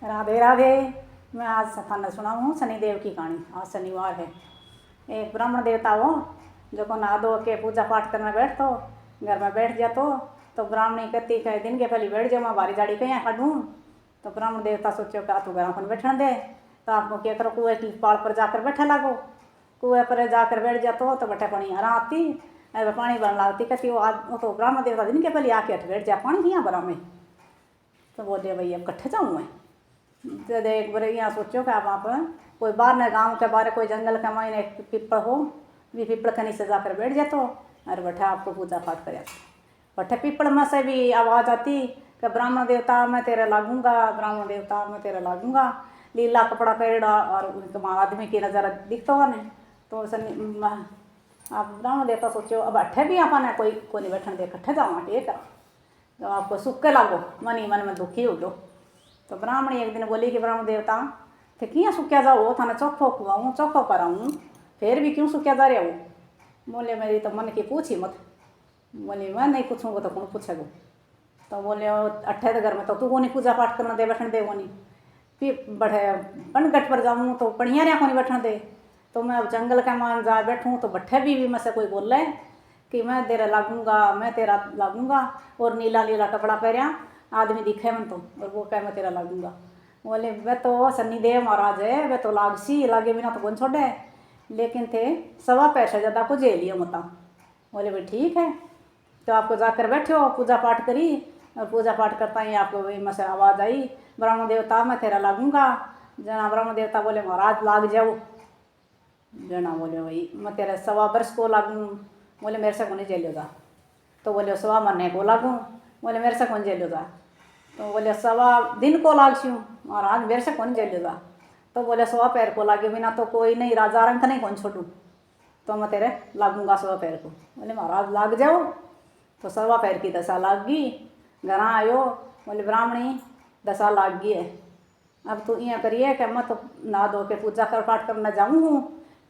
राधे राधे। मैं आज थाने सुनाऊँ शनिदेव की कहानी। आज शनिवार है। एक ब्राह्मण देवता हो जो को नहा धो के पूजा पाठ करने बैठतो, घर में बैठ जातो तो ब्राह्मणी कहती कई दिन के पहले बैठ जाओ, मैं बारी जाड़ी कहीं काटूँ। तो ब्राह्मण देवता सोचो कि तू घर पर बैठने दे, तो आपको क्या करो, कुएँ की पाड़ पर जाकर बैठा लागो। कुएँ पर जाकर बैठ जातो तो बैठे पानी हरा आती, अरे पानी बन लागती, कहती वो तो ब्राह्मण देवता दिन के पहले आके हट बैठ जा, पानी यहाँ बरा में। तो बोले भाई अब कट्ठे जाऊँ मैं। तो एक बार यहाँ सोचो कि आप कोई बाहर न गाँव के बारे कोई जंगल के मायने एक पिपल हो, भी पिपल के नीचे जाकर बैठ जातो और बैठा आपको पूजा पाठ कर। बैठे पिपल में से भी आवाज़ आती कि ब्राह्मण देवता मैं तेरे लागूंगा, ब्राह्मण देवता मैं तेरे लागूंगा। लीला कपड़ा पहना और तुम्हारा आदमी की नज़र दिखता हुआ नहीं। तो आप ब्राह्मण देवता सोचो अब अट्ठे भी आपने कोई को नहीं बैठने दे, कट्ठे जाओ ठीक है। तो आपको सुक्के लागो, मन ही मन में दुखी हो गो। तो ब्राह्मणी एक दिन बोली कि ब्राह्मण देवता थे किया सुक्या जाओ, थाने चौखो खुआऊँ चौखो कराऊँ, फिर भी क्यों सुक्या जा रहे हो। बोले मेरी तो मन की पूछी मत। बोली मैं नहीं पूछूँगा तो कौन पूछेगा। तो बोले अट्ठे घर में तो तू को नहीं पूजा पाठ करना दे, बैठने दे वो नहीं। फिर बढ़े पनगट पर जाऊँ तो पढ़िया रहा को नहीं बैठने दे। तो मैं अब जंगल के मान जा बैठूँ तो बट्ठे भी मैं से कोई बोले कि मैं तेरा लागूंगा, मैं तेरा लागूंगा, और नीला नीला कपड़ा पहरिया आदमी दिखे मन तो, और वो कह मैं तेरा लागूंगा। बोले वे तो शनिदेव महाराज है, वे तो लागसी लागे बिना तो कौन छोड़े, लेकिन थे सवा पैसे ज़्यादा को जे लियो मता। बोले भाई ठीक है। तो आपको जाकर बैठे हो पूजा पाठ करी, और पूजा पाठ करता ही आपको वही में से आवाज़ आई ब्राह्मण देवता मैं तेरा लागूंगा। जना ब्राह्मण देवता बोले महाराज लाग जाओ। जना बोले भाई मैं तेरे सवा वर्ष को लागूँ। बोले मेरे से कौन जेल जा। तो बोले सवा महीने को लागूँ। बोले मेरे से कौन जेल जा। तो बोले सवा दिन को लागूँ महाराज, मेरे से कौन जेल जा। तो बोले सवा पैर को लागे बिना तो कोई नहीं, राजा रंग नहीं कौन छोड़ूँ, तो मैं तेरे लागूंगा सवा पैर को। बोले महाराज लाग जाओ। तो सवा पैर की दशा लाग गई। घर आयो, बोले ब्राह्मणी दशा लाग गई है, अब तू यहाँ करिए कि मैं तो नहा धो के पूजा कर पाठ करने जाऊँ हूँ,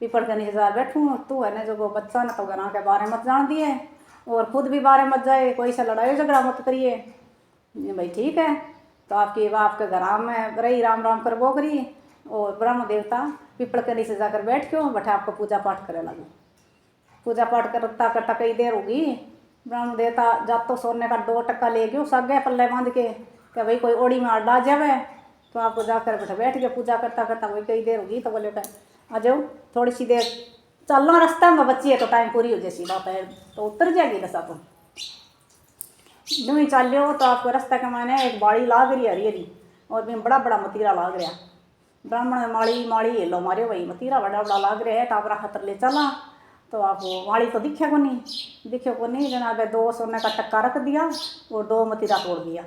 पीपल के नीचे जा बैठूँ। तू है ना जो बच्चा ना तो घर के बारे मत जान दिए, और खुद भी बारे मत जाए, कोई से लड़ाई झगड़ा मत करिए। भाई ठीक है। तो आपके घर में रही राम राम कर वो करी, और ब्रह्म देवता पीपल के नीचे जाकर बैठ क्यों बैठा आपको पूजा पाठ करे लगे। पूजा पाठ करता करता कई देर होगी। ब्रह्म देवता जब तो सोने का 2 टक्का ले गयो सगे पल्ले बांध के कि भाई कोई ओड़ी में अड्डा जावे। तो आपको जाकर बैठ गए पूजा करता करता वही कई देर होगी। तो बोले आ जाओ थोड़ी सी देर चलना, रास्ता में बच्ची है तो टाइम पूरी हो जैसी बात है तो उतर जाएगी दशा। तो यूँ ही चल लो तो आपको रास्ते के मायने एक बाड़ी लाग रही हरी हरी, और भी बड़ा बड़ा मतीरा लाग रहा। ब्राह्मण माड़ी माड़ी हेलो मारे वही मतीरा बड़ा बड़ा लाग रहा है। तो आप खतर ले चला। तो आप माड़ी तो दिखे को नहीं जना 2 सोने का टक्का रख दिया और 2 मतीरा तोड़ दिया।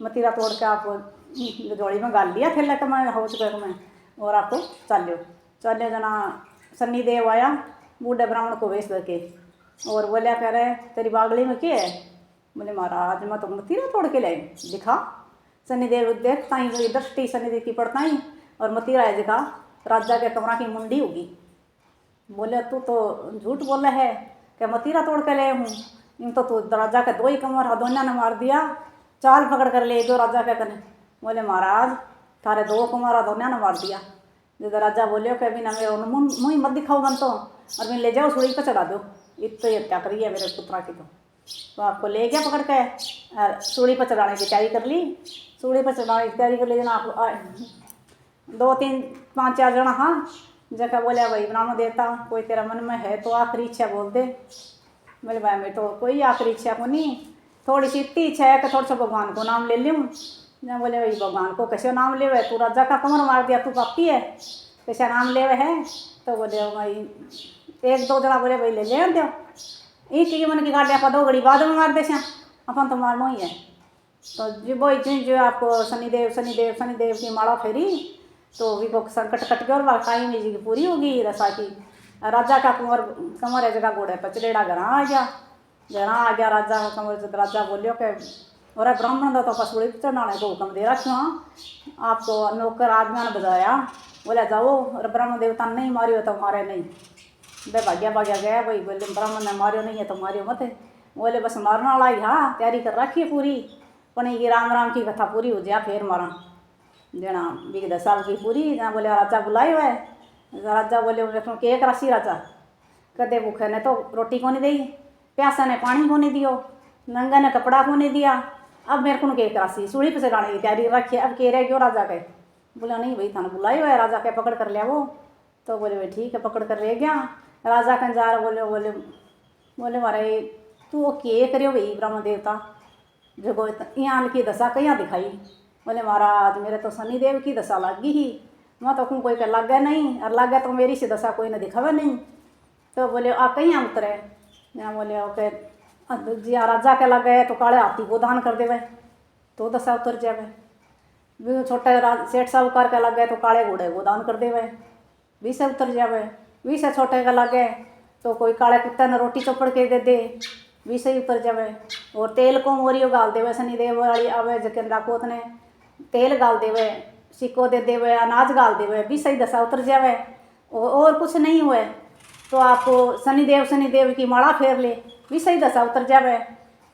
मतीरा तोड़ के आप जोड़ी में गाल लिया थैले के में हो चुके में, और आपको चलो जना शनिदेव आया बूढ़े ब्राह्मण को वेश करके, और बोलिया कह रहे तेरी बागली में क्या है। बोले महाराज मैं तो मतीरा तोड़ के लाई दिखा। शनिदेव देखता ही वही दृष्टि शनिदेव की पड़ता ही, और मतीरा है दिखा राजा के कमरा की मुंडी होगी। बोले तू तो झूठ बोले है कि मतीरा तोड़ के ले हूँ, यूँ तो तू राजा के 2 ही कमर दोनों ने मार दिया, चाल पकड़ कर ले दो राजा के कने। बोले महाराज थारे 2 कमर दोनों ने मार दिया। जब राजा बोले कि अभी ना मेरे मुँह मत दिखाओ मन तो, और मैं ले जाओ सूढ़ी पर चढ़ा दो, इतना ही हत्या करी है मेरे पुत्रा की। तो आपको ले गया पकड़ के और सूढ़ी पर चढ़ाने की तैयारी कर ली। सूढ़ी पर चढ़ाने की तैयारी कर ली जना आप 2 3 5 4 जना। हाँ जगह बोले भाई ब्राह्मण देवता कोई तेरा मन में है तो आखिरी इच्छा बोल दे। बोले भाई मैं तो कोई आखिरी इच्छा को नहीं, थोड़ी सी इतनी इच्छा है कि थोड़ा सा भगवान को नाम ले लूँ। जब बोले भाई भगवान को कैसे नाम ले, तू राजा का कमर मार दिया, तू पापी है, कैसे नाम ले है। तो बोले भाई 1 2 जना बोले भाई ले दो, एक की मन की गाड़ियाँ पर 2 घड़ी बाद में मार दे अपन तो मारना ही है। तो जो वही जो आपको शनिदेव की माला फेरी तो भी को संकट कट गया, और काई में जी की पूरी होगी रसा की। राजा का कमर है जगह घोड़े पर चलेड़ा घर आ गया राजा का कमर। राजा बोलियो कि और ब्राह्मण तो पसूड़ी चढ़ाने को हुक्म दे रखा, आपको नौकर आदमी ने बजाया। बोले जाओ, और ब्राह्मण देवता नहीं मारियो तो मारे नहीं। बे भाग्या गया भाई, बोले ब्राह्मण ने मारियो नहीं है तो मारियो मत। बोले बस मारना वाला ही हाँ तैयारी कर रखी है पूरी, पण ये राम राम की कथा पूरी हो जाए फिर मारा। जना 10 साल की पूरी जहाँ बोले राजा बुलाए हुए। राजा बोले देखो के एक राशि राजा कदे भूखे ने तो रोटी को नहीं दी, प्यासा ने पानी को नहीं दियो, नंगा ने कपड़ा को नहीं दिया, अब मेरे को के एक राशि सूढ़ी पे से गाने की तैयारी रखी, अब के रह गयो राजा के। बोला नहीं भाई थाने बुलाए हुए राजा के पकड़ कर लिया वो। तो बोले भाई ठीक है पकड़ कर ले गया। राजा के जा बोले बोले बोले मारे तू के करियो भाई ब्रह्म देवता जो यहाँ की दशा कहीं दिखाई। बोले महाराज मेरे तो शनिदेव की दशा लग गई ही, मैं तो कोई के लग गया नहीं और लग गया तो मेरी सी दशा कोई ने दिखावे नहीं। तो बोले आ कहीं उतरे यहाँ बोले ओके जी राजा के लग गए तो काले हाथी को दान कर देवे तो दशा उतर जावे, भी छोटे सेठ साहूकार के लग गए तो काले घोड़े को दान कर देवे भी से उतर जावे, भी से छोटे के लग गए तो कोई काले कुत्ते ने रोटी चौपड़ के दे दे भी से उतर जावे। और तेल को मोरियो गाल देवे शनिदेव वाली आवे जकेंद्रा कोत ने तेल गाल देवे, सिक्को दे देवे, अनाज गाल देवे भी सही दशा उतर जावे। और कुछ नहीं हुए तो आपको शनिदेव की माला फेर ले भी सही दशा उतर जावे।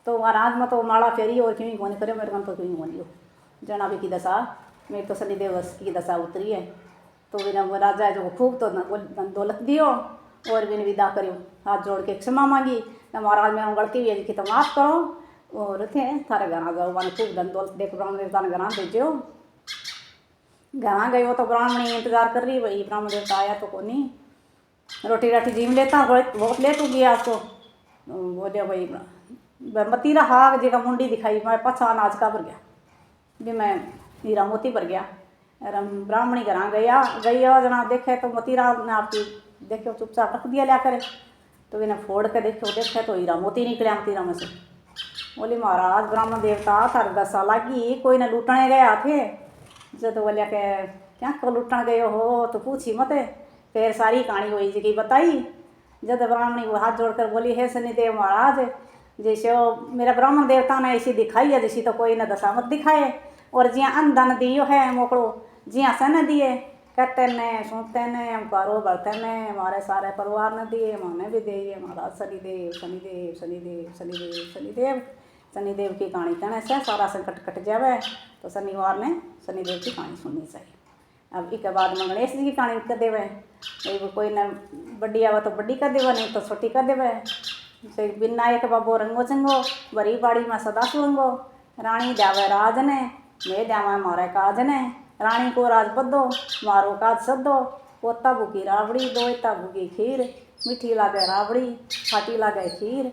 तो महाराज में तो माला फेरी और क्यों कौन करे मेरे मन तो क्यों कौन लियो जना भी की दशा मेरी तो शनिदेव की दशा उतरी है। तो बिना राजा जो खूब तो दौलत दियो और बिन विदा करियो, हाथ जोड़ के क्षमा मांगी महाराज मेरा गलती हुई है जिसकी तो माफ़ करो और थे थारे घर आ जाओ मान खूब धन दौलत देखो ब्राह्मण देवता ने घर भेजो। घर गए वो तो ब्राह्मणी इंतजार कर रही भाई ब्राह्मण देवता आया तो को नहीं रोटी राटी जीम लेता बहुत लेट हो गया आपको। बोले भाई मतीरा हाग जी का मुंडी दिखाई मैं पछा अनाज का भर गया भी मैं हीरा मोती भर गया। अरे ब्राह्मणी घर गई जना देखे तो मतीरा ने आपकी देखे चुपचाप रख दिया लिया करे तो इन्हें फोड़ के देखे तो हीरा मोती निकले मतीरा में से। बोली महाराज ब्राह्मण देवता थारे दशा लागी कोई ने लूटने गया थे जो तो बोलिया के क्या को लूटन गए हो तो पूछी मत फिर सारी कहानी हुई जी की बताई। जब ब्राह्मणी वो हाथ जोड़कर बोली हे शनिदेव महाराज जैसे वो मेरा ब्राह्मण देवता ने ऐसी दिखाई है जैसी तो कोई ने दशा मत दिखाए और जिया अनधन दियो है मोकड़ो जिया से न दिए कहते ने सुनते ने कारो बढ़ते ने हमारे सारे परिवार ने दिए माने भी दिए महाराज शनिदेव शनिदेव शनिदेव शनिदेव शनिदेव शनिदेव की कहानी कहने से सारा संकट कट जावे। तो शनिवार ने शनिदेव की कहानी सुननी चाहिए। अब इसके बाद में गणेश जी की कहानी कर देवे कोई ने बड़ी आवे तो बड़ी कर देवे नहीं तो छोटी कर देवे। विनायक बाबो रंगो चंगो बड़ी बाड़ी में सदा सुरंगो रानी द्यावे राज ने मैं द्यावा मारे काज ने रानी को राज बदो मारो काज सदो पोता भूखी राबड़ी दोता भूखी खीर मीठी लागे राबड़ी फाटी लागे खीर।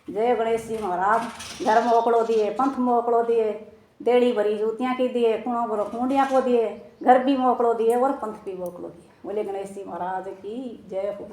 जय गणेश जी महाराज घर मोकड़ो दिए पंथ मोकड़ो दिए देड़ी भरी जूतियाँ की दिए कुणों भरो कुंडियाँ को दिए घर भी मोकड़ो दिए और पंथ भी मोकड़ो दिए। बोले गणेश जी महाराज की जय हो।